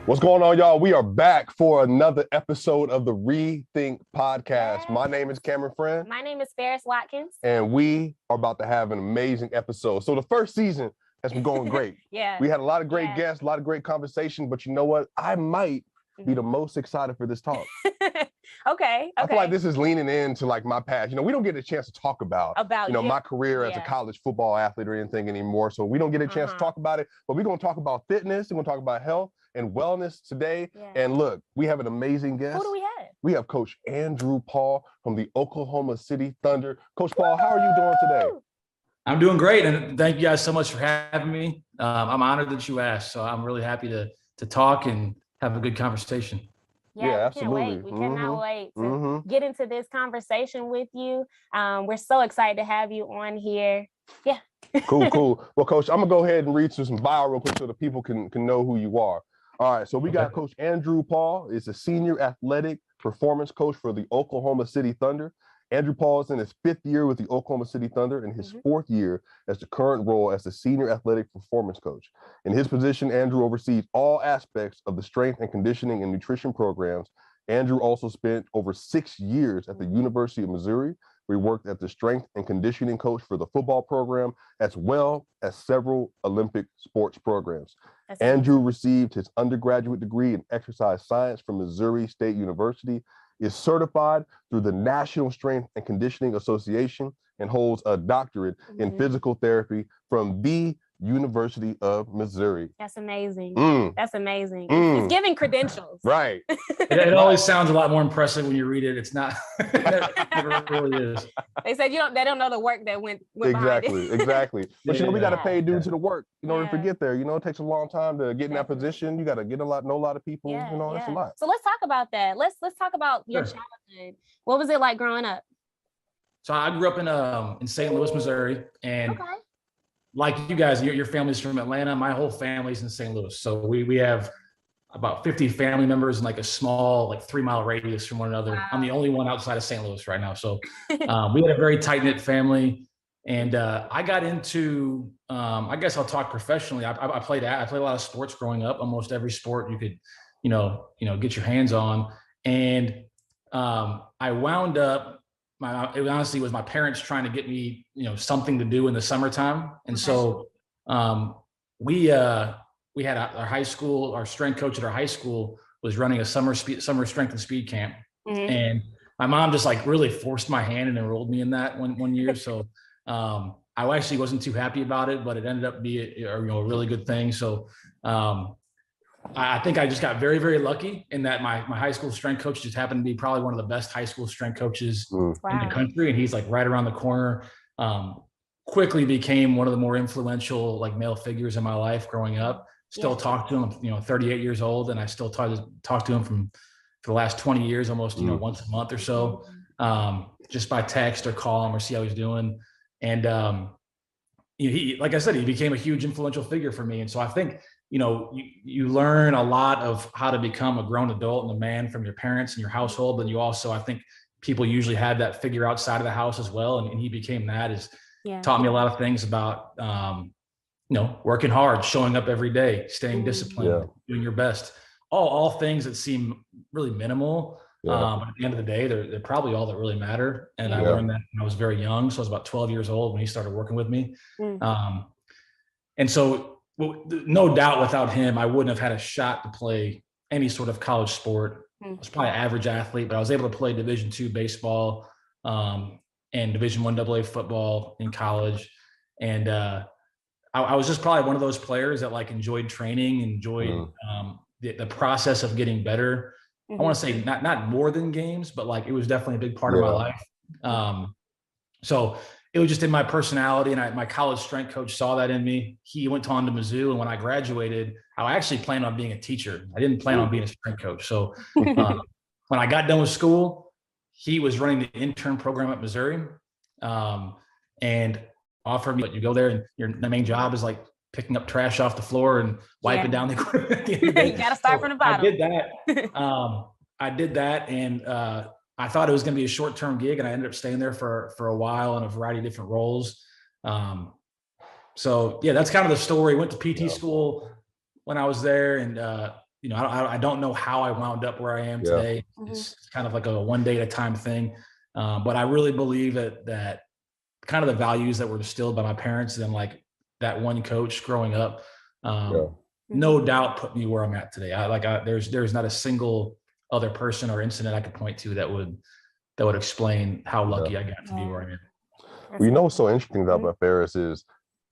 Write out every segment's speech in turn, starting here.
What's going on, y'all? We are back for another episode of the ReThink podcast. Yes. My name is Cameron Friend. My name is Ferris Watkins. And we are about to have an amazing episode. So the first season has been going great. Yeah. We had a lot of great guests, a lot of great conversation, but you know what? I might be the most excited for this talk. Okay. I feel like this is leaning into like my past. You know, we don't get a chance to talk about my career as a college football athlete or anything anymore. So we don't get a chance to talk about it, but we're going to talk about fitness. We're going to talk about health and wellness today. Yeah. And look, we have an amazing guest. Who do we have? We have Coach Andrew Paul from the Oklahoma City Thunder. Coach Paul, how are you doing today? I'm doing great, and thank you guys so much for having me. I'm honored that you asked, so I'm really happy to talk and have a good conversation. Yeah, absolutely. We cannot wait to get into this conversation with you. We're so excited to have you on here. Yeah. Cool. Well, Coach, I'm gonna go ahead and read through some bio real quick so the people can know who you are. All right, so we got Coach Andrew Paul is a senior athletic performance coach for the Oklahoma City Thunder. Andrew Paul is in his 5th year with the Oklahoma City Thunder and his 4th year as the current role as the senior athletic performance coach. In his position, Andrew oversees all aspects of the strength and conditioning and nutrition programs. Andrew also spent over 6 years at the University of Missouri, where he worked as the strength and conditioning coach for the football program, as well as several Olympic sports programs. Andrew received his undergraduate degree in exercise science from Missouri State University, is certified through the National Strength and Conditioning Association, and holds a doctorate in physical therapy from the University of Missouri. That's amazing. That's amazing. It's giving credentials. Right. It always sounds a lot more impressive when you read it. It's not. It really is. They said they don't know the work that went behind it. Exactly. But we got to pay due to the work in order to get there. You know, it takes a long time to get in that position. You got to know a lot of people. That's a lot. So let's talk about that. Let's talk about your childhood. What was it like growing up? So I grew up in St. Louis, Missouri, and like you guys, your family's from Atlanta. My whole family's in St. Louis. So we have about 50 family members in like a small, like 3-mile radius from one another. Wow. I'm the only one outside of St. Louis right now. So we had a very tight-knit family. And I got into, I guess I'll talk professionally. I played a lot of sports growing up, almost every sport you could, get your hands on. And I wound up, it honestly was my parents trying to get me, something to do in the summertime. And so we had our high school, our strength coach at our high school was running a summer strength and speed camp. And my mom just like really forced my hand and enrolled me in that one year. So I actually wasn't too happy about it, but it ended up being a really good thing. So I think I just got very, very lucky in that my high school strength coach just happened to be probably one of the best high school strength coaches in the country. And he's like right around the corner. Quickly became one of the more influential like male figures in my life growing up. Still talk to him, 38 years old. And I still talk to him for the last 20 years, almost, once a month or so, just by text or call him or see how he's doing. And he, like I said, he became a huge influential figure for me. And so I think, you learn a lot of how to become a grown adult and a man from your parents and your household. But you also, I think people usually have that figure outside of the house as well. And he became that, taught me a lot of things about, working hard, showing up every day, staying disciplined, doing your best, all things that seem really minimal. But at the end of the day, they're probably all that really matter. And I learned that when I was very young. So I was about 12 years old when he started working with me. And so, well, no doubt without him, I wouldn't have had a shot to play any sort of college sport. I was probably an average athlete, but I was able to play Division II baseball and Division I AA football in college. And I was just probably one of those players that like enjoyed training, enjoyed the process of getting better. I want to say not more than games, but like it was definitely a big part of my life. So it was just in my personality, and my college strength coach saw that in me. He went on to Mizzou, and when I graduated, I actually planned on being a teacher. I didn't plan on being a strength coach. So when I got done with school, he was running the intern program at Missouri, and offered me, but you go there and your main job is like picking up trash off the floor and wiping down the equipment at the end of the day. You got to start from the bottom. I did that. And I thought it was going to be a short-term gig, and I ended up staying there for a while in a variety of different roles. So yeah, that's kind of the story. Went to PT school when I was there, and I don't know how I wound up where I am today. It's kind of like a one day at a time thing. But I really believe that kind of the values that were instilled by my parents and like that one coach growing up, no doubt put me where I'm at today. There's not a single other person or incident I could point to that would explain how lucky I got to be where I am. Well, what's so interesting about Ferris is,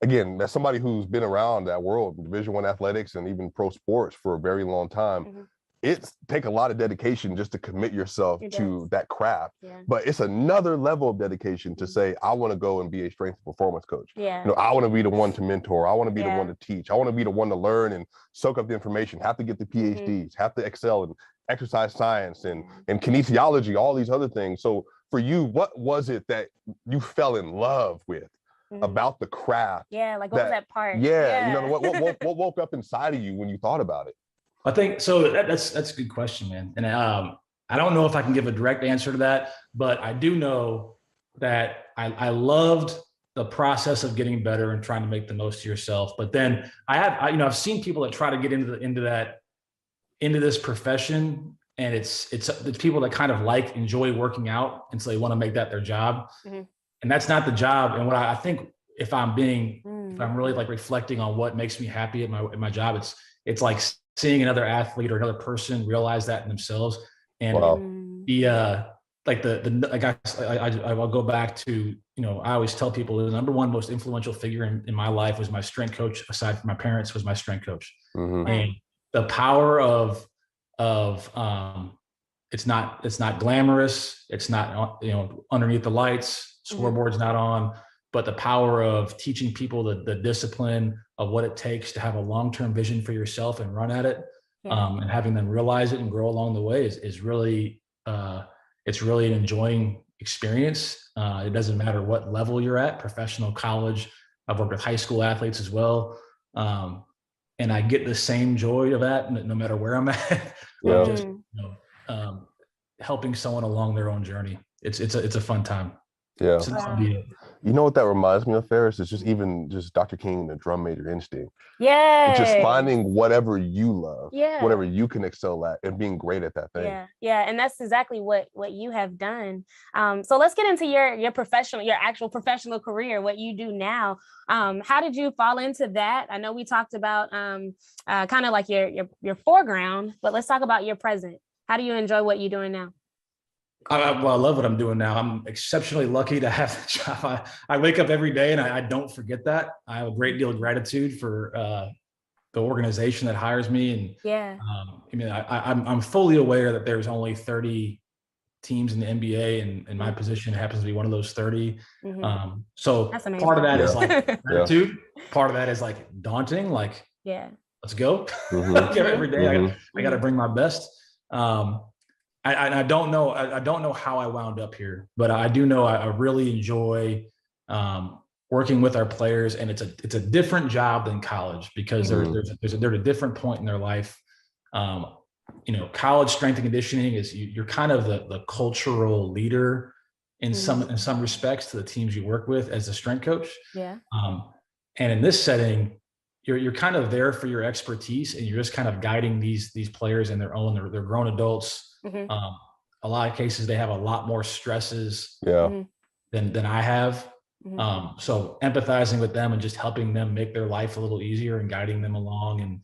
again, that's somebody who's been around that world, Division I athletics and even pro sports for a very long time. It's take a lot of dedication just to commit yourself to that craft. But it's another level of dedication to say, I want to go and be a strength and performance coach. I want to be the one to mentor. I want to be the one to teach. I want to be the one to learn and soak up the information, have to get the PhDs, have to excel in exercise science and kinesiology, all these other things. So for you, what was it that you fell in love with about the craft? Like what was that part? What woke up inside of you when you thought about it? I think so. That's a good question, man. And I don't know if I can give a direct answer to that, but I do know that I loved the process of getting better and trying to make the most of yourself. But then I've seen people that try to get into this profession, and it's people that kind of enjoy working out, and so they want to make that their job. And that's not the job. And what I think, if I'm really like reflecting on what makes me happy at my job, it's like seeing another athlete or another person realize that in themselves. And I'll go back to, I always tell people the number one most influential figure in my life was my strength coach, aside from my parents, was my strength coach. And the power of it's not glamorous. It's not, underneath the lights, scoreboard's not on, but the power of teaching people the discipline of what it takes to have a long-term vision for yourself and run at it, and having them realize it and grow along the way is really, it's really an enjoying experience. It doesn't matter what level you're at, professional, college. I've worked with high school athletes as well. And I get the same joy of that no matter where I'm at. Just, helping someone along their own journey. It's a fun time. Yeah. You know what that reminds me of, Ferris? It's just Dr. King, the drum major instinct. Just finding whatever you love, whatever you can excel at, and being great at that thing. And that's exactly what you have done. So let's get into your actual professional career, what you do now. How did you fall into that? I know we talked about kind of like your foreground, but let's talk about your present. How do you enjoy what you're doing now? I love what I'm doing now. I'm exceptionally lucky to have the job. I wake up every day and I don't forget that. I have a great deal of gratitude for the organization that hires me. And I'm fully aware that there's only 30 teams in the NBA, and my position happens to be one of those 30. So part of that is like gratitude. Part of that is like daunting. Like, let's go. Every day I got to bring my best. I don't know how I wound up here, but I do know I really enjoy working with our players, and it's a different job than college because they're at a different point in their life. College strength and conditioning is you're kind of the cultural leader in some respects to the teams you work with as a strength coach. And in this setting, you're kind of there for your expertise, and you're just kind of guiding these players in they're grown adults. A lot of cases, they have a lot more stresses than I have. So empathizing with them and just helping them make their life a little easier and guiding them along. And,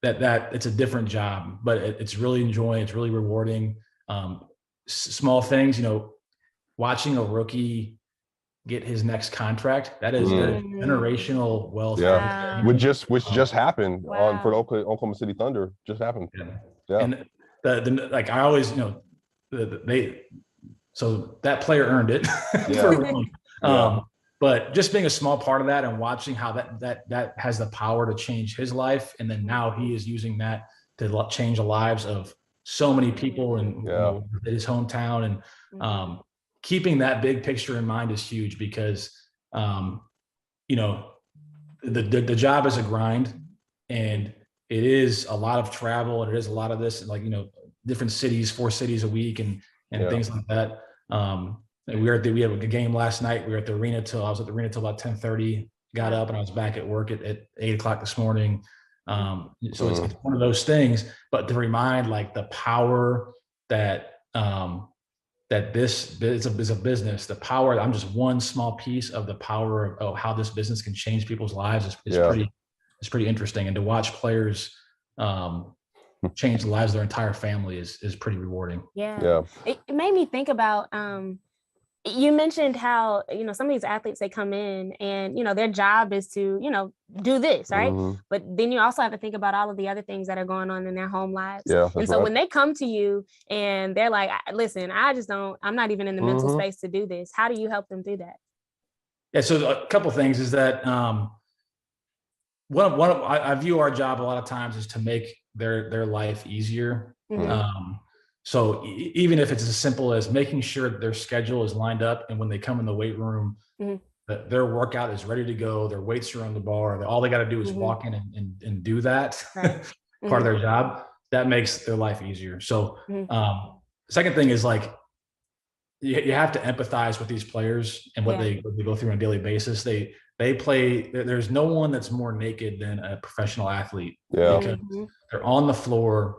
that it's a different job, but it's really enjoying, it's really rewarding. Small things, watching a rookie get his next contract, that is generational wealth. Which just happened for the Oklahoma City Thunder. Just happened. And like I always so that player earned it. But just being a small part of that and watching how that has the power to change his life, and then now he is using that to change the lives of so many people in his hometown, and keeping that big picture in mind is huge because the job is a grind, and it is a lot of travel, and it is a lot of this, like, different cities, 4 cities a week and things like that. And we had a game last night. We were at the arena I was at the arena till about 10:30, got up, and I was back at work at 8 o'clock this morning. So it's one of those things, but to remind like the power that that this is a business, the power, I'm just one small piece of the power of how this business can change people's lives is pretty interesting. And to watch players change the lives of their entire family is pretty rewarding. Yeah. It made me think about, you mentioned how, some of these athletes, they come in and, their job is to, do this, right? But then you also have to think about all of the other things that are going on in their home lives. And so when they come to you and they're like, listen, I'm not even in the mental space to do this. How do you help them do that? Yeah. So a couple of things is that I view our job a lot of times is to make their life easier. So even if it's as simple as making sure that their schedule is lined up, and when they come in the weight room, that their workout is ready to go, their weights are on the bar, all they got to do is walk in and do that part of their job, that makes their life easier. So second thing is like, you have to empathize with these players and what they go through on a daily basis. They play, there's no one that's more naked than a professional athlete because they're on the floor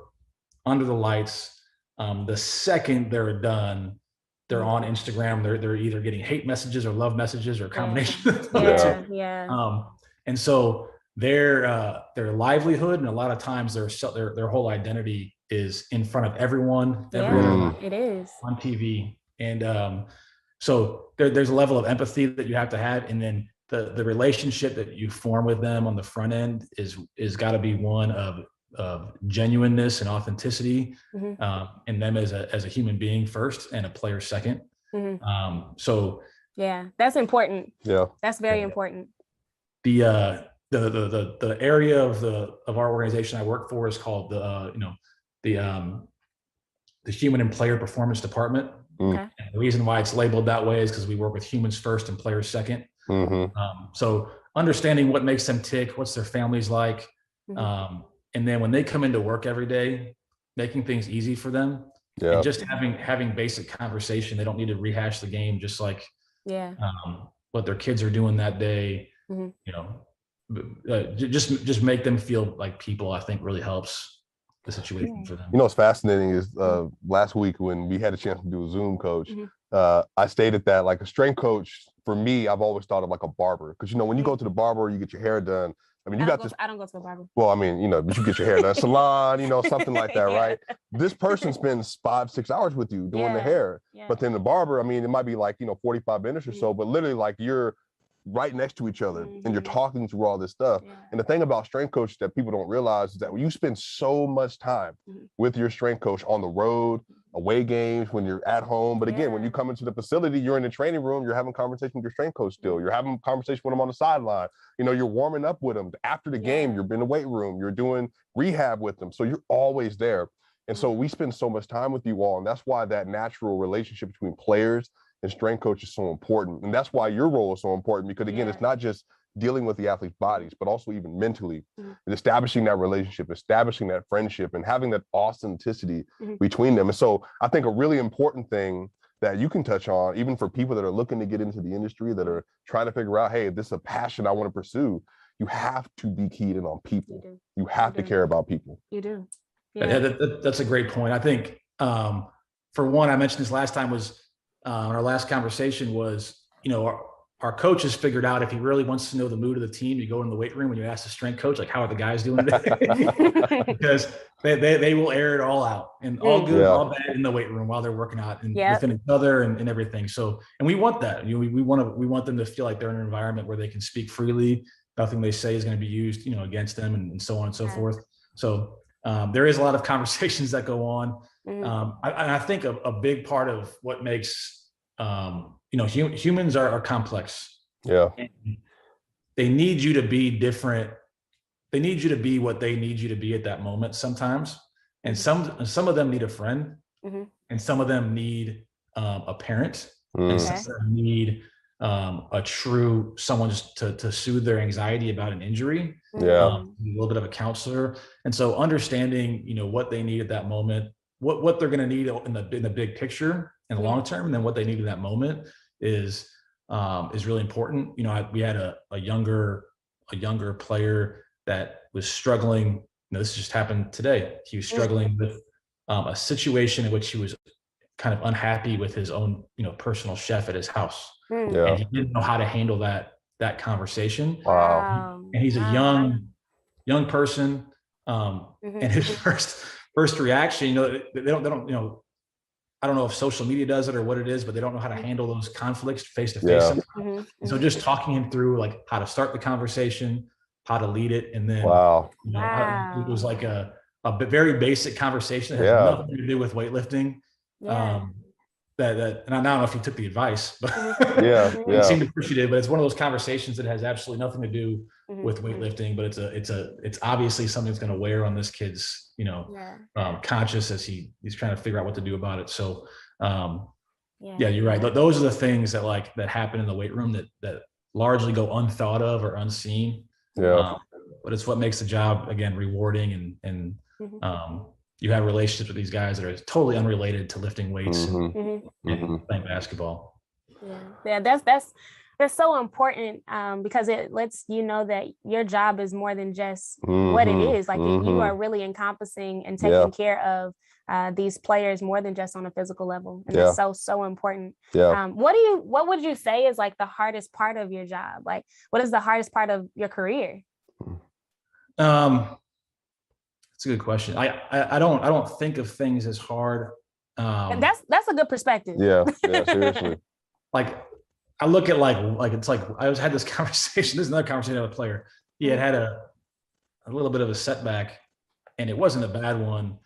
under the lights. The second they're done, they're on Instagram. They're either getting hate messages or love messages or a combination of the two. And so their livelihood, and a lot of times their whole identity is in front of everyone. It is on TV. And so there's a level of empathy that you have to have, and then the relationship that you form with them on the front end is got to be one of genuineness and authenticity, and them as a human being first and a player second. So that's important. That's very important. The area of our organization I work for is called the Human and Player Performance Department. And the reason why it's labeled that way is because we work with humans first and players second. So understanding what makes them tick, what's their families like, and then when they come into work every day, making things easy for them, and just having basic conversation. They don't need to rehash the game, just like what their kids are doing that day. Just make them feel like people, I think really helps the situation for them. What's fascinating is last week when we had a chance to do a Zoom, coach, I stated that like a strength coach, for me, I've always thought of like a barber, because when you go to the barber, you get your hair done. I mean, I don't go to the barber. Well, I mean, but you get your hair done, salon, something like that, right? This person spends 5-6 hours with you doing the hair, but then the barber, I mean, it might be like 45 minutes or so, but literally like you're right next to each other and you're talking through all this stuff. And the thing about strength coach that people don't realize is that when you spend so much time with your strength coach on the road, away games, when you're at home, but again, when you come into the facility, you're in the training room, you're having conversation with your strength coach still, you're having conversation with them on the sideline, you're warming up with them after the game, you're in the weight room, you're doing rehab with them, so you're always there. And so we spend so much time with you all, and that's why that natural relationship between players and strength coach is so important. And that's why your role is so important, because again, it's not just dealing with the athlete's bodies, but also even mentally, and establishing that relationship, establishing that friendship, and having that authenticity between them. And so I think a really important thing that you can touch on, even for people that are looking to get into the industry, that are trying to figure out, hey, this is a passion I want to pursue, you have to be keyed in on people. You have to care about people. You do. That's a great point. I think, for one, I mentioned this last time, was our last conversation was, our coach has figured out if he really wants to know the mood of the team, you go in the weight room and you ask the strength coach, like, how are the guys doing today? Because they will air it all out, and all good, all bad in the weight room while they're working out and within each other and everything. So, and we want that. We want them to feel like they're in an environment where they can speak freely. Nothing they say is going to be used, against them, and so on and so forth. So there is a lot of conversations that go on. I think a big part of what makes humans are complex. And they need you to be different. They need you to be what they need you to be at that moment sometimes. And some of them need a friend, and some of them need a parent, and some of them need a true someone just to soothe their anxiety about an injury. A little bit of a counselor. And so understanding, what they need at that moment, what they're going to need in the big picture in the long term, and then what they need in that moment is really important. We had a younger player that was struggling. This just happened today. He was struggling with a situation in which he was kind of unhappy with his own, personal chef at his house. Yeah. And he didn't know how to handle that conversation. Wow. And he's a young person. And his first reaction, they don't, I don't know if social media does it or what it is, but they don't know how to handle those conflicts face to face. So just talking him through like how to start the conversation, how to lead it, and then it was like a very basic conversation that has nothing to do with weightlifting. And I don't know if he took the advice, but he seemed appreciative. But it's one of those conversations that has absolutely nothing to do with weightlifting, but it's obviously something that's going to wear on this kid's conscious as he's trying to figure out what to do about it. So you're right. Those are the things that happen in the weight room that largely go unthought of or unseen. But it's what makes the job, again, rewarding, and you have relationships with these guys that are totally unrelated to lifting weights and playing basketball. That's so important, because it lets you know that your job is more than just what it is. Like you are really encompassing and taking care of these players more than just on a physical level, and that's so important. What would you say is like the hardest part of your job? Like, what is the hardest part of your career? That's a good question. I don't think of things as hard. And that's a good perspective. Yeah, seriously. Like I look at it's like I had this conversation. This is another conversation with a player. He had a little bit of a setback, and it wasn't a bad one.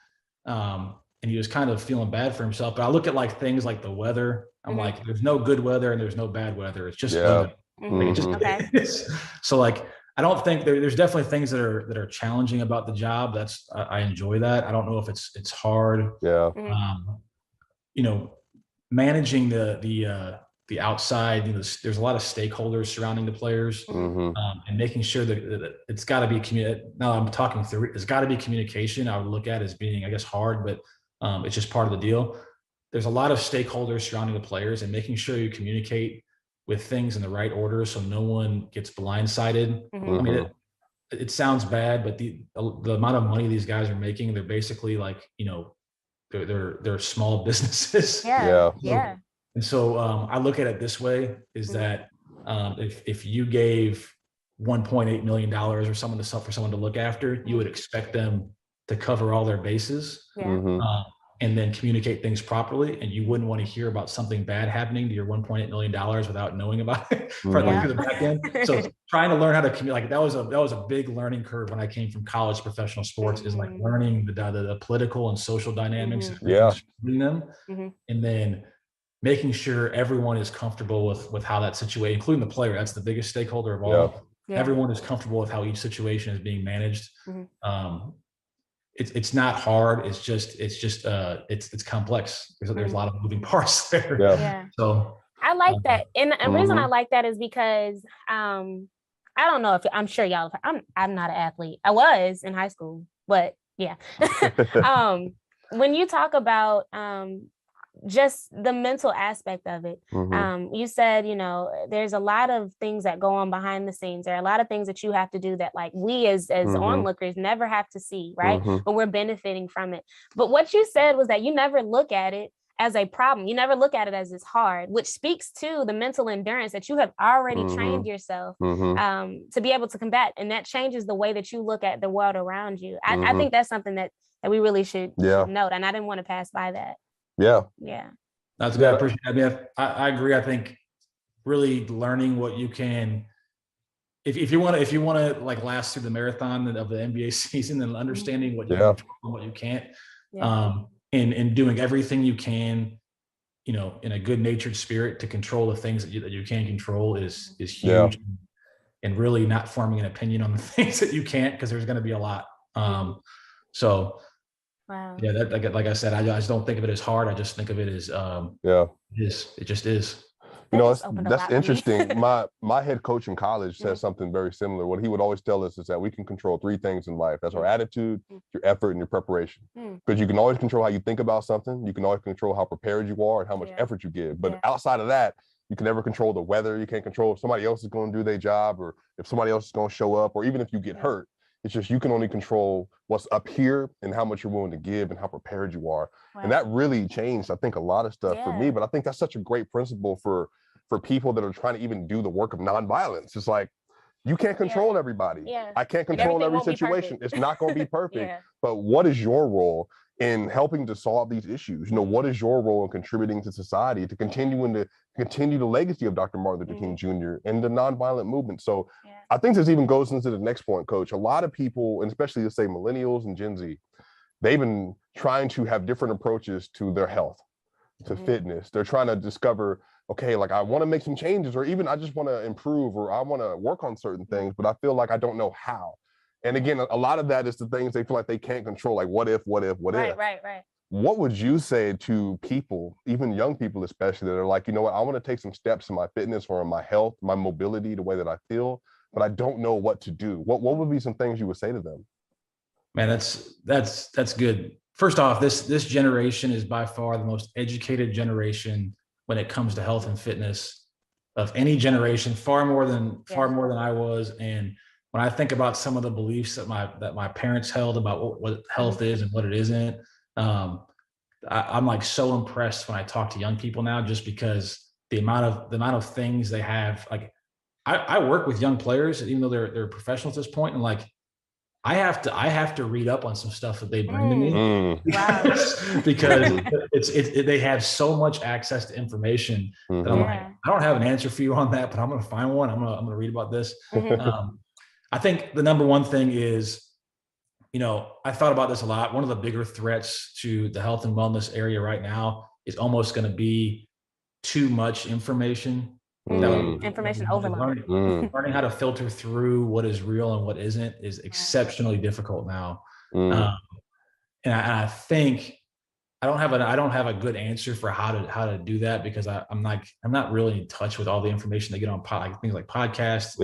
And he was kind of feeling bad for himself. But I look at things like the weather. I'm like, there's no good weather and there's no bad weather. It's just weather. Like, it just is. So I don't think there's definitely things that are challenging about the job. I enjoy that. I don't know if it's hard. Managing the outside, there's a lot of stakeholders surrounding the players, and making sure that it's got to be now I'm talking through it. There's got to be communication. I would look at as being, I guess, hard, but it's just part of the deal. There's a lot of stakeholders surrounding the players, and making sure you communicate with things in the right order so no one gets blindsided. I mean, it sounds bad, but the amount of money these guys are making, they're basically they're small businesses. And so I look at it this way, is that if you gave $1.8 million or for someone to look after, you would expect them to cover all their bases. And then communicate things properly, and you wouldn't want to hear about something bad happening to your $1.8 million without knowing about it through the back end. So trying to learn how to communicate, that was a big learning curve when I came from college to professional sports, is like learning the political and social dynamics between them, and then making sure everyone is comfortable with how that situation, including the player, that's the biggest stakeholder of all. Everyone is comfortable with how each situation is being managed. It's not hard. It's complex. There's a lot of moving parts there. So I like that. And the reason I like that is because I don't know if I'm sure y'all, I'm not an athlete. I was in high school, but when you talk about just the mental aspect of it. You said, there's a lot of things that go on behind the scenes. There are a lot of things that you have to do that we as onlookers never have to see, right? But we're benefiting from it. But what you said was that you never look at it as a problem. You never look at it as it's hard, which speaks to the mental endurance that you have already trained yourself to be able to combat. And that changes the way that you look at the world around you. I think that's something that we really should note. And I didn't want to pass by that. That's good. I appreciate it. I mean, I agree. I think really learning what you can, if you want to last through the marathon of the NBA season, and understanding what you can and what you can't, and doing everything you can, in a good natured spirit to control the things that you can control is huge, and really not forming an opinion on the things that you can't, because there's going to be a lot. So. Wow. Yeah, that like I said, I just don't think of it as hard. I just think of it as it just is. That's interesting. My head coach in college says something very similar. What he would always tell us is that we can control 3 things in life. That's our attitude, your effort, and your preparation. Because you can always control how you think about something. You can always control how prepared you are and how much effort you give. But outside of that, you can never control the weather. You can't control if somebody else is going to do their job, or if somebody else is going to show up, or even if you get hurt. It's just you can only control what's up here and how much you're willing to give and how prepared you are. And that really changed, I think, a lot of stuff for me. But I think that's such a great principle for people that are trying to even do the work of nonviolence. It's like, you can't control everybody. I can't control every situation. It's not going to be perfect. But what is your role in helping to solve these issues? You know, what is your role in contributing to society to continue the legacy of Dr. Martin Luther King Jr. and the nonviolent movement? So I think this even goes into the next point, Coach. A lot of people, and especially let's say millennials and Gen Z, they've been trying to have different approaches to their health, to fitness. They're trying to discover, okay, like I want to make some changes, or even I just want to improve, or I want to work on certain things, but I feel like I don't know how. And again, a lot of that is the things they feel like they can't control, like what if. Right. What would you say to people, even young people especially, that are like, you know what, I want to take some steps in my fitness or in my health, my mobility, the way that I feel, but I don't know what to do. What would be some things you would say to them? Man, that's good. First off, this generation is by far the most educated generation when it comes to health and fitness of any generation, far more than I was. And when I think about some of the beliefs that my parents held about what health is and what it isn't, I'm like so impressed when I talk to young people now, just because the amount of things they have. Like I work with young players, even though they're professionals at this point, and like I have to read up on some stuff that they bring to me because they have so much access to information that I'm like, I don't have an answer for you on that, but I'm going to find one. I'm going to read about this. I think the number one thing is, you know, I thought about this a lot. One of the bigger threats to the health and wellness area right now is almost going to be too much information. Information overload. Learning how to filter through what is real and what isn't is exceptionally difficult now. And I think I don't have a good answer for how to do that, because I'm not really in touch with all the information they get on like things like podcasts,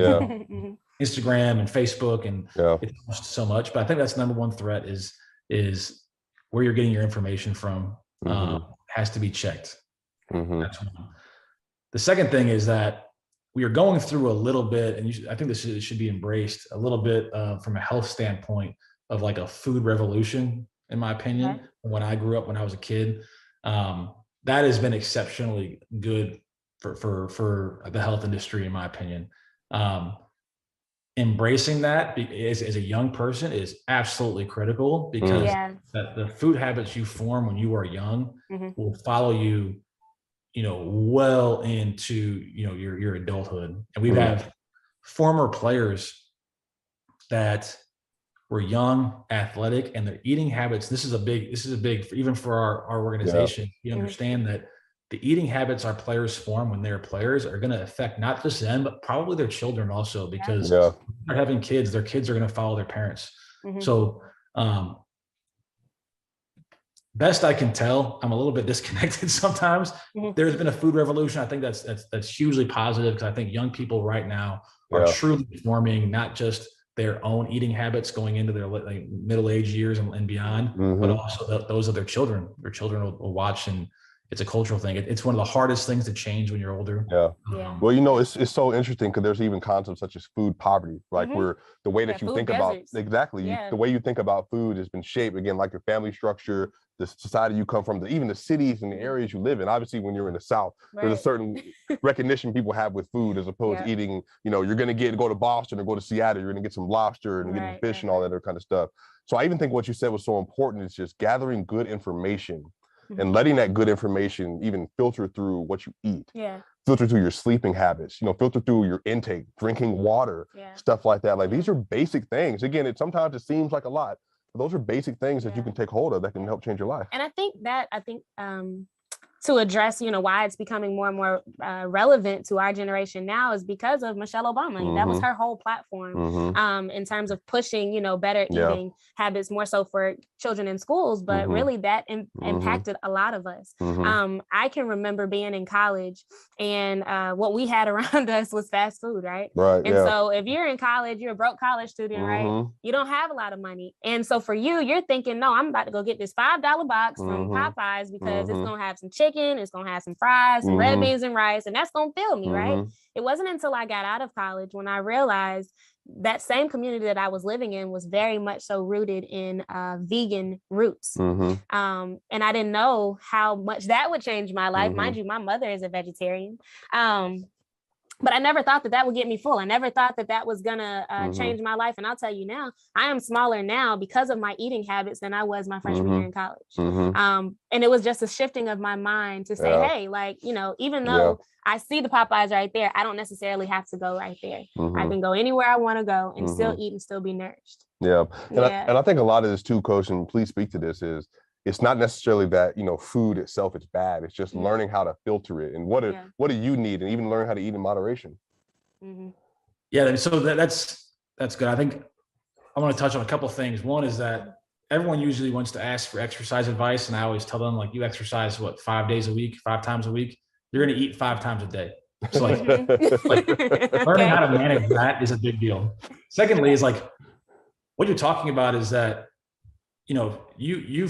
Instagram and Facebook, and it's so much. But I think that's the number one threat is where you're getting your information from has to be checked. That's one. The second thing is that we are going through a little bit, and I think this should be embraced a little bit from a health standpoint, of like a food revolution, in my opinion. When I grew up, when I was a kid, that has been exceptionally good for the health industry, in my opinion. Embracing that as a young person is absolutely critical, because the food habits you form when you are young will follow you, you know, well into, you know, your adulthood. And we have former players that were young, athletic, and their eating habits. This is a big, even for our organization. You understand that the eating habits our players form when they're players are going to affect not just them, but probably their children also, because they're having kids, their kids are going to follow their parents. So, best I can tell, I'm a little bit disconnected sometimes. There's been a food revolution. I think that's hugely positive, because I think young people right now are truly forming not just their own eating habits going into their middle-age years and beyond, but also those of their children. Their children will watch, and it's a cultural thing. It's one of the hardest things to change when you're older. Well, you know, it's so interesting, because there's even concepts such as food poverty, like where the way that you think about the way you think about food has been shaped, again, like your family structure, the society you come from, even the cities and the areas you live in. Obviously, when you're in the South, there's a certain recognition people have with food, as opposed to eating, you know, you're going to go to Boston or go to Seattle, you're going to get some lobster and get fish and all that other kind of stuff. So I even think what you said was so important, is just gathering good information and letting that good information even filter through what you eat, filter through your sleeping habits, you know, filter through your intake, drinking water, stuff like that. Like these are basic things. Again, sometimes it seems like a lot, but those are basic things that you can take hold of that can help change your life. And I think to address, you know, why it's becoming more and more relevant to our generation now is because of Michelle Obama. That was her whole platform in terms of pushing, you know, better eating habits, more so for children in schools, but really that impacted a lot of us. I can remember being in college, and what we had around us was fast food, right? So if you're in college, you're a broke college student, right? You don't have a lot of money. And so for you're thinking, no, I'm about to go get this $5 box from Popeyes, because it's going to have some chicken, it's gonna have some fries, some red beans and rice, and that's gonna fill me, right? It wasn't until I got out of college when I realized that same community that I was living in was very much so rooted in vegan roots. And I didn't know how much that would change my life. Mind you, my mother is a vegetarian. But I never thought that that would get me full. I never thought that that was gonna change my life. And I'll tell you now, I am smaller now because of my eating habits than I was my freshman year in college. And it was just a shifting of my mind to say, hey, like, you know, even though I see the Popeyes right there, I don't necessarily have to go right there. I can go anywhere I want to go and still eat and still be nourished. And I think a lot of this too, Coach, and please speak to this, is it's not necessarily that, you know, food itself is bad. It's just learning how to filter it and what do you need, and even learn how to eat in moderation. Yeah, so that's good. I think I want to touch on a couple of things. One is that everyone usually wants to ask for exercise advice, and I always tell them, like, you exercise 5 days a week, 5 times a week. You're going to eat 5 times a day. So like learning how to manage that is a big deal. Secondly, is like what you're talking about is that, you know, you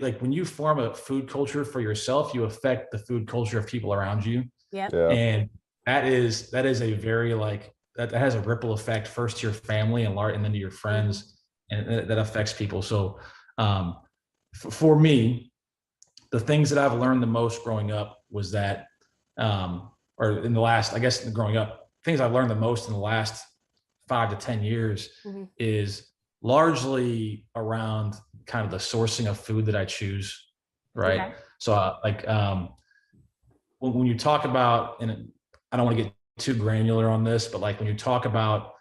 like when you form a food culture for yourself, you affect the food culture of people around you. And that is a very like that has a ripple effect first to your family and then to your friends, and that affects people. So for me, the things that I've learned the most growing up was that or in the last, I guess, growing up, things I've learned the most in the last 5 to 10 years is largely around kind of the sourcing of food that I choose, right? So like when you talk about, and I don't want to get too granular on this, but like when you talk about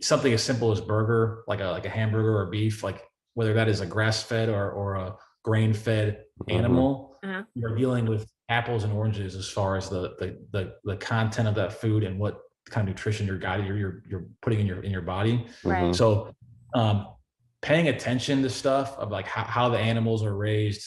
something as simple as burger, like a hamburger or beef, like whether that is a grass-fed or a grain-fed animal, you're dealing with apples and oranges as far as the content of that food and what kind of nutrition you're putting in your body. So paying attention to stuff of like how the animals are raised,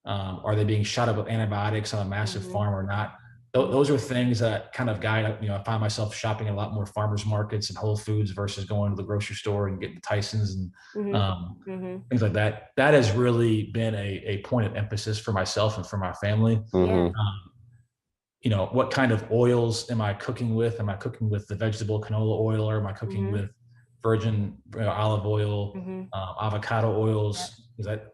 are they being shot up with antibiotics on a massive farm or not? Those are things that kind of guide, you know, I find myself shopping at a lot more farmers markets and Whole Foods versus going to the grocery store and getting the Tysons and things like that. That has really been a point of emphasis for myself and for my family. You know, what kind of oils am I cooking with? Am I cooking with the vegetable canola oil, or am I cooking with virgin olive oil, avocado oils? Is that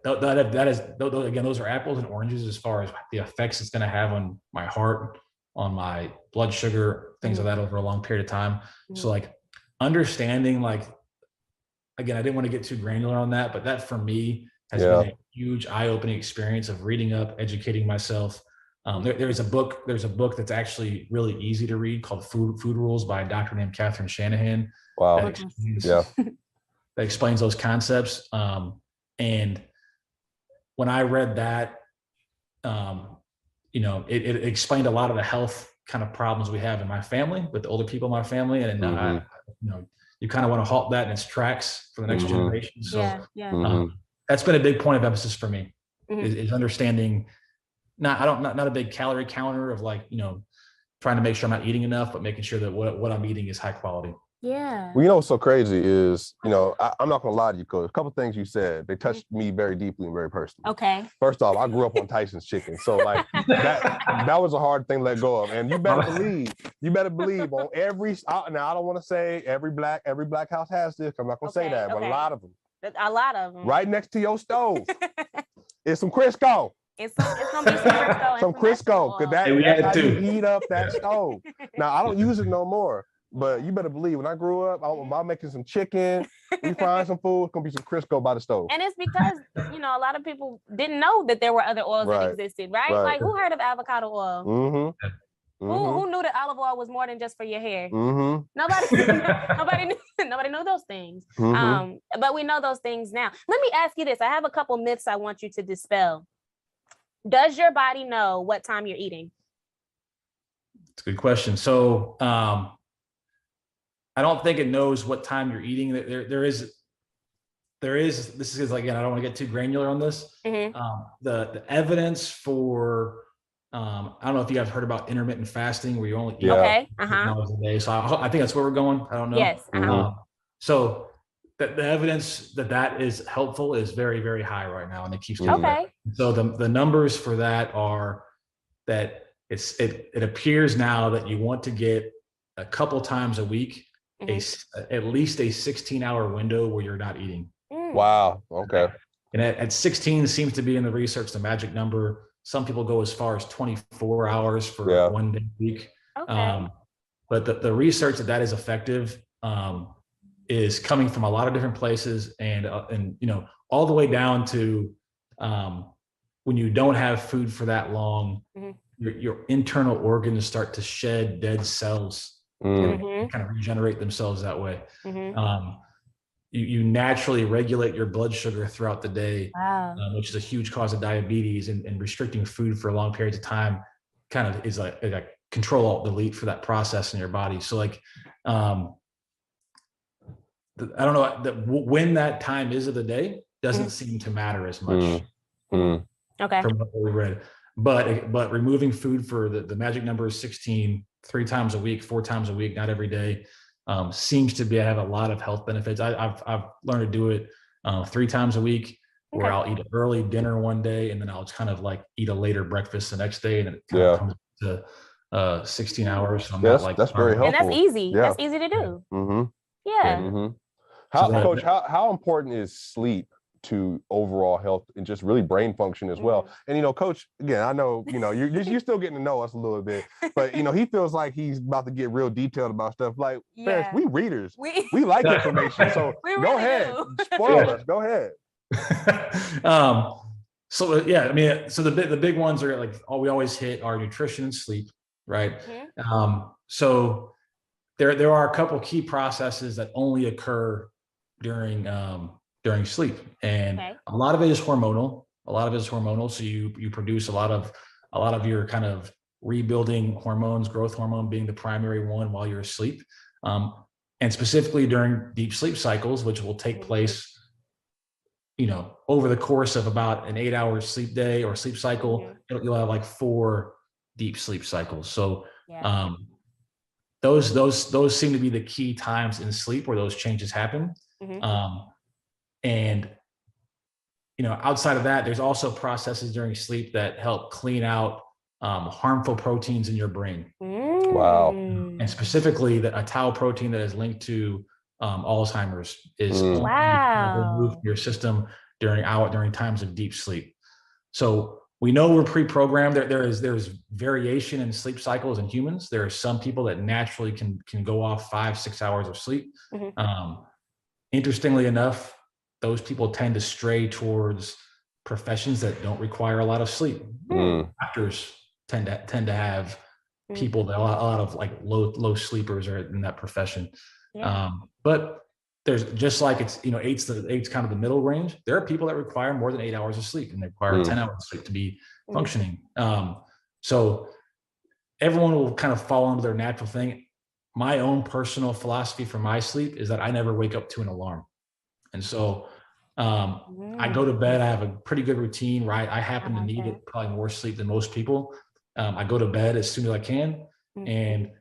is again, those are apples and oranges as far as the effects it's going to have on my heart, on my blood sugar, things like that over a long period of time. So like understanding, like, again, I didn't want to get too granular on that, but that for me has been a huge eye-opening experience of reading up, educating myself. There's a book that's actually really easy to read called Food Rules by a doctor named Catherine Shanahan. That explains those concepts. And when I read that, you know, it explained a lot of the health kind of problems we have in my family with the older people in my family. And you know, you kind of want to halt that in its tracks for the next generation. So that's been a big point of emphasis for me, is understanding, not a big calorie counter of like, you know, trying to make sure I'm not eating enough, but making sure that what I'm eating is high quality. Well, you know what's so crazy is, you know, I'm not gonna lie to you, Coach. A couple of things you said, they touched me very deeply and very personally. First off, I grew up on Tyson's chicken, so like that was a hard thing to let go of. And you better believe on every. Now I don't want to say every black house has this. I'm not gonna say that, but a lot of them. Right next to your stove is some Crisco. It's gonna be some Crisco. Some Crisco, because that's how you heat up that stove. Now I don't use it no more. But you better believe when I grew up, I'm making some chicken, we frying some food, it's gonna be some Crisco by the stove. And it's because, you know, a lot of people didn't know that there were other oils that existed, right? Like, who heard of avocado oil? Who knew that olive oil was more than just for your hair? Nobody knew those things. But we know those things now. Let me ask you this. I have a couple myths I want you to dispel. Does your body know what time you're eating? It's a good question. So I don't think it knows what time you're eating. There is, this is, again, I don't want to get too granular on this. The evidence for, I don't know if you guys heard about intermittent fasting, where you only eat hours a day. So I think that's where we're going. I don't know. Yes. So the evidence that is helpful is very, very high right now, and it keeps coming back. So the numbers for that are that it appears now that you want to get a couple times a week at least a 16-hour window where you're not eating. Wow. Okay. And at 16 seems to be in the research the magic number. Some people go as far as 24 hours for 1 day a week. Okay. But the research that is effective is coming from a lot of different places, and you know, all the way down to when you don't have food for that long, your internal organs start to shed dead cells and kind of regenerate themselves that way. You naturally regulate your blood sugar throughout the day, which is a huge cause of diabetes, and restricting food for long periods of time kind of is like control alt delete for that process in your body. So like, I don't know that when that time is of the day doesn't seem to matter as much. Okay. From what we read, but removing food for the magic number is 16, 3 times a week, 4 times a week, not every day, seems to have a lot of health benefits. I've learned to do it 3 times a week, where I'll eat an early dinner one day, and then I'll just kind of like eat a later breakfast the next day, and it kind of comes to 16 hours. So I'm not like, that's very helpful. And that's easy. That's easy to do. Coach, how important is sleep to overall health and just really brain function as well? And, you know, Coach, again, I know, you know, you're still getting to know us a little bit, but, you know, he feels like he's about to get real detailed about stuff. Like, parents, we readers, we like information. So go ahead, spoil us, go ahead. So yeah, I mean, so the big ones are like, we always hit our nutrition and sleep, right? So there are a couple key processes that only occur during sleep, and a lot of it is hormonal. So you produce a lot of your kind of rebuilding hormones, growth hormone being the primary one while you're asleep, and specifically during deep sleep cycles, which will take place, you know, over the course of about an 8-hour sleep day or sleep cycle. You'll have like 4 deep sleep cycles. So those seem to be the key times in sleep where those changes happen. And, you know, outside of that, there's also processes during sleep that help clean out harmful proteins in your brain. Wow. And specifically a tau protein that is linked to Alzheimer's is removed from your system during times of deep sleep. So we know we're pre-programmed. There's variation in sleep cycles in humans. There are some people that naturally can go off 5-6 hours of sleep. Interestingly enough, those people tend to stray towards professions that don't require a lot of sleep. Doctors tend to have people that a lot of like low sleepers are in that profession. But there's, just like it's, you know, eight's kind of the middle range. There are people that require more than 8 hours of sleep, and they require 10 hours of sleep to be functioning. So everyone will kind of fall into their natural thing. My own personal philosophy for my sleep is that I never wake up to an alarm. And so I go to bed, I have a pretty good routine, right? I happen to need it, probably more sleep than most people. I go to bed as soon as I can, and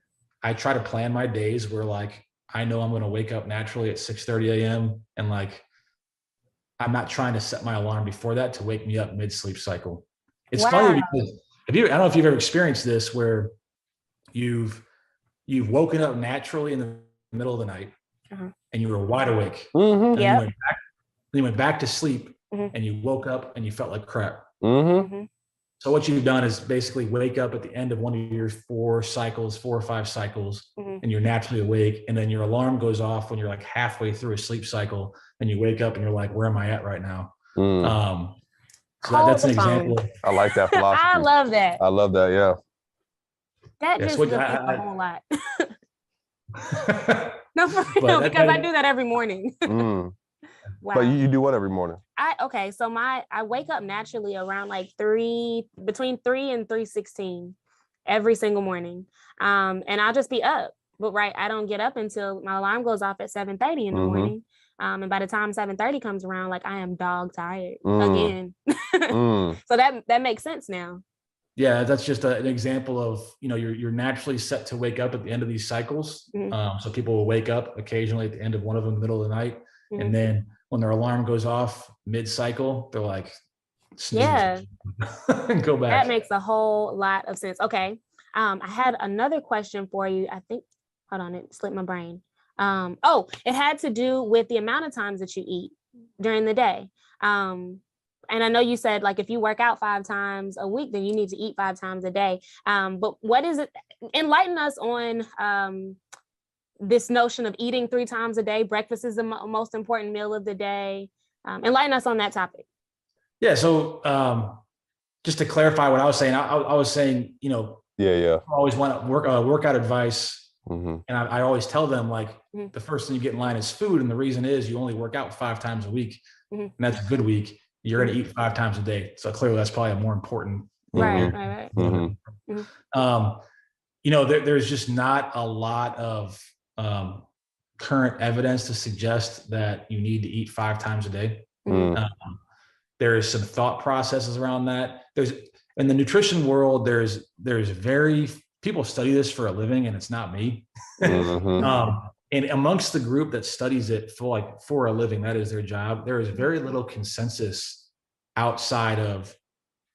I try to plan my days where, like, I know I'm going to wake up naturally at 6:30 a.m. and like, I'm not trying to set my alarm before that to wake me up mid-sleep cycle. It's funny because I don't know if you've ever experienced this, where you've woken up naturally in the middle of the night and you were wide awake. And you went back to sleep and you woke up and you felt like crap. So what you've done is basically wake up at the end of one of your 4 or 5 cycles, and you're naturally awake. And then your alarm goes off when you're like halfway through a sleep cycle, and you wake up and you're like, where am I at right now? So that's an example. I like that philosophy. I love that. I love that. Yeah. That just looks a whole lot. No, for real, because I do that every morning. Wow. But you do what every morning? So I wake up naturally around like between 3 and 3:16 every single morning. And I'll just be up. But I don't get up until my alarm goes off at 7:30 in the morning. And by the time 7:30 comes around, like, I am dog tired again. So that makes sense now. Yeah, that's just an example of, you know, you're naturally set to wake up at the end of these cycles. So people will wake up occasionally at the end of one of them in the middle of the night. And then when their alarm goes off mid-cycle, they're like, and go back. That makes a whole lot of sense. Okay. I had another question for you. I think, hold on, it slipped my brain. Oh, it had to do with the amount of times that you eat during the day. And I know you said like if you work out 5 times a week, then you need to eat 5 times a day. But what is it? Enlighten us on this notion of eating 3 times a day. Breakfast is the most important meal of the day. Enlighten us on that topic. Yeah. So just to clarify what I was saying, I was saying, I always want workout advice. And I always tell them like the first thing you get in line is food. And the reason is you only work out 5 times a week. And that's a good week. You're going to eat 5 times a day. So clearly that's probably a more important. Right. There's just not a lot of current evidence to suggest that you need to eat 5 times a day. There is some thought processes around that. In the nutrition world, there's very people study this for a living, and it's not me. And amongst the group that studies it for a living, that is their job, there is very little consensus outside of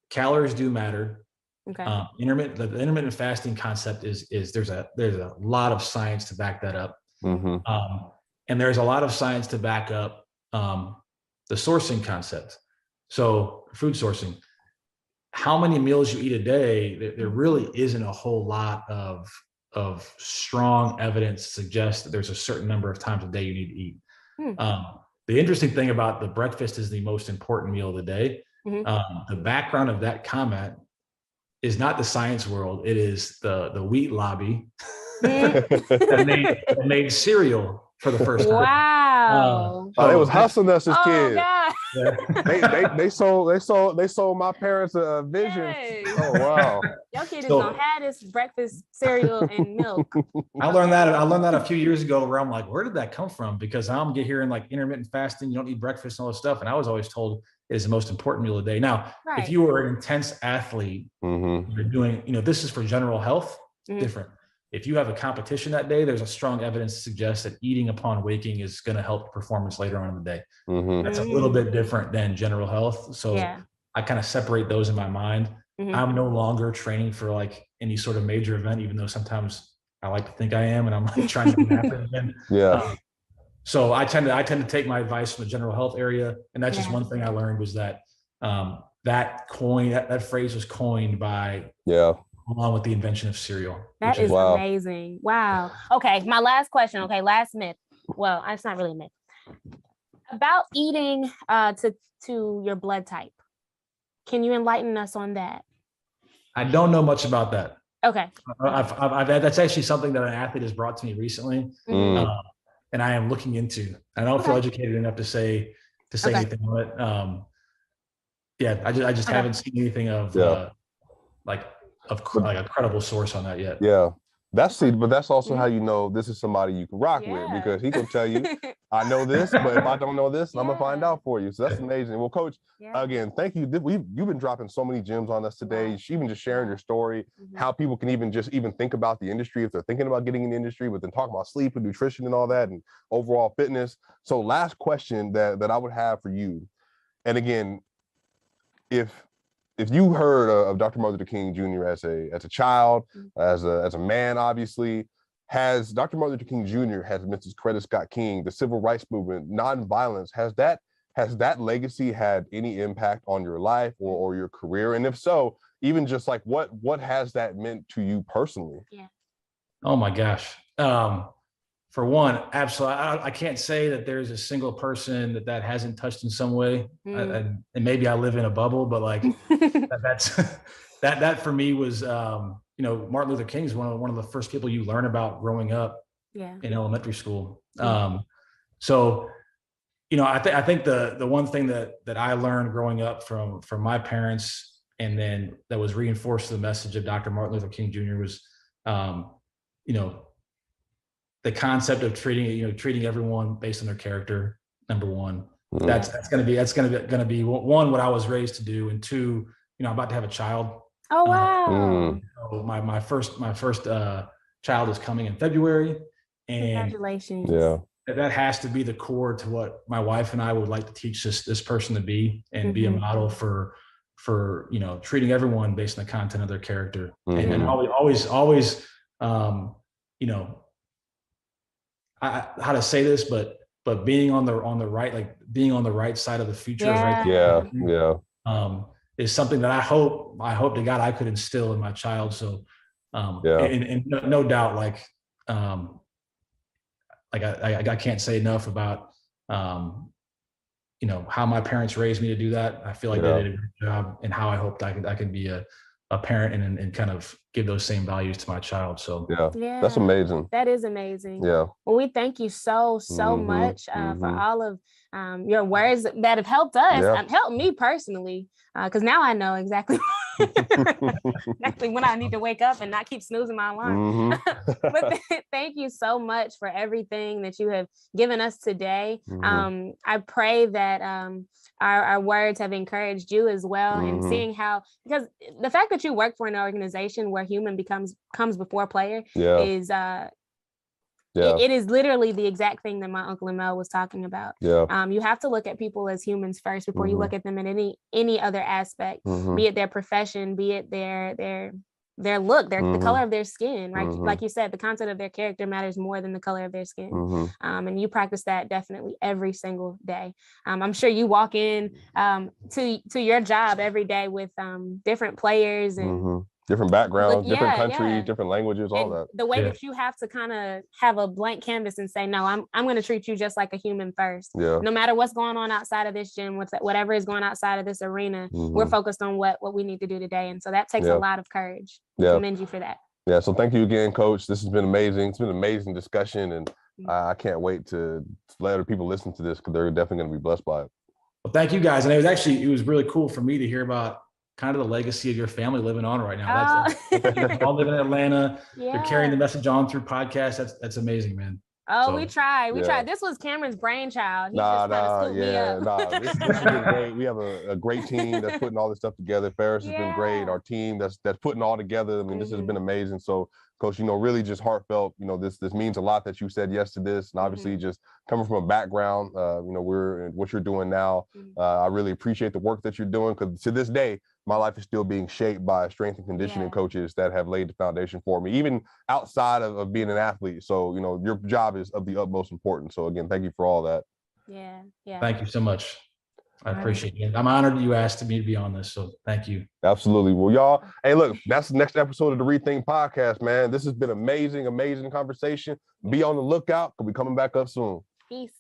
calories do matter. Okay. The intermittent fasting concept is there's a lot of science to back that up. And there's a lot of science to back up the sourcing concept. So food sourcing, how many meals you eat a day, there really isn't a whole lot of strong evidence to suggest that there's a certain number of times a day you need to eat. The interesting thing about the breakfast is the most important meal of the day. The background of that comment is not the science world. It is the wheat lobby that made cereal for the first time. Wow. They was hustling us as kids. God. They sold my parents a vision. Hey. Oh wow. Your kid is gonna have this breakfast cereal and milk. I learned that a few years ago where I'm like, where did that come from? Because I'm hearing like intermittent fasting, you don't eat breakfast and all this stuff. And I was always told it is the most important meal of the day. Now, if you were an intense athlete, you're doing, this is for general health, different. If you have a competition that day, there's a strong evidence to suggest that eating upon waking is going to help performance later on in the day. That's a little bit different than general health. So I kind of separate those in my mind. I'm no longer training for like any sort of major event, even though sometimes I like to think I am, and I'm like trying to happen again. So I tend to take my advice from the general health area. And that's just one thing I learned was that that phrase was coined by along with the invention of cereal. That is amazing. Wow. Okay, my last question. Okay, last myth. Well, it's not really a myth. About eating to your blood type. Can you enlighten us on that? I don't know much about that. Okay. That's actually something that an athlete has brought to me recently, and I am looking into. I don't feel educated enough to say anything on it. I just haven't seen anything of like a credible source on that yet. But that's also how you know this is somebody you can rock with, because he can tell you, I know this, but if I don't know this, I'm gonna find out for you. So that's amazing. Well, Coach, again, thank you. You've been dropping so many gems on us today. Even just sharing your story, how people can even think about the industry if they're thinking about getting in the industry, but then talking about sleep and nutrition and all that, and overall fitness. So last question that I would have for you, and again, if you heard of Dr. Martin Luther King Jr. as a child, as a man, obviously, has Dr. Martin Luther King Jr. has Mrs. Coretta Scott King, the civil rights movement, nonviolence, has that legacy had any impact on your life or your career? And if so, even just like what has that meant to you personally? Oh my gosh. For one, absolutely. I can't say that there's a single person that hasn't touched in some way. And maybe I live in a bubble, but like that for me was, Martin Luther King is one of the first people you learn about growing up in elementary school. So, I think the one thing that I learned growing up from my parents, and then that was reinforced to the message of Dr. Martin Luther King Jr. was, the concept of treating everyone based on their character. Number one, that's going to be one, what I was raised to do, and two, I'm about to have a child. Oh wow! So my first child is coming in February, and congratulations. That has to be the core to what my wife and I would like to teach this person to be, and be a model for treating everyone based on the content of their character, and always how to say this, but being on the right, like being on the right side of the future, is something that I hope to God I could instill in my child. So, and no doubt, like I can't say enough about, you know, how my parents raised me to do that. I feel like they did a great job, and how I hoped I could be a parent and kind of give those same values to my child. So that's amazing. That is amazing. Yeah. Well, we thank you so much for all of your words that have helped us, helped me personally, because now I know exactly when I need to wake up and not keep snoozing my alarm. But thank you so much for everything that you have given us today. I pray that our words have encouraged you as well, and seeing how, because the fact that you work for an organization where human comes before player is it is literally the exact thing that my Uncle Amel was talking about. You have to look at people as humans first before you look at them in any other aspect, be it their profession, be it their look, the color of their skin, right? Like you said, the content of their character matters more than the color of their skin. And you practice that definitely every single day. I'm sure you walk in to your job every day with different players and different backgrounds, different countries, different languages, all that. The way that you have to kind of have a blank canvas and say, no, I'm going to treat you just like a human first. No matter what's going on outside of this gym, whatever is going outside of this arena, we're focused on what we need to do today. And so that takes a lot of courage. I commend you for that. Yeah. So thank you again, Coach. This has been amazing. It's been an amazing discussion, and I can't wait to let other people listen to this, because they're definitely going to be blessed by it. Well, thank you guys. And it was really cool for me to hear about kind of the legacy of your family living on right now. That's all living in Atlanta. You're carrying the message on through podcasts. That's amazing, man. We tried. This was Cameron's brainchild. This has been great. We have a great team that's putting all this stuff together. Ferris has been great. Our team that's putting all together. I mean, this has been amazing. So, Coach, really just heartfelt. This means a lot that you said yes to this, and obviously just coming from a background, we're what you're doing now. I really appreciate the work that you're doing, because to this day, my life is still being shaped by strength and conditioning coaches that have laid the foundation for me, even outside of being an athlete. So, your job is of the utmost importance. So again, thank you for all that. Yeah. Thank you so much. I appreciate it. I'm honored you asked me to be on this. So thank you. Absolutely. Well, y'all, hey, look, that's the next episode of the ReThink podcast, man. This has been amazing conversation. Be on the lookout. We'll be coming back up soon. Peace.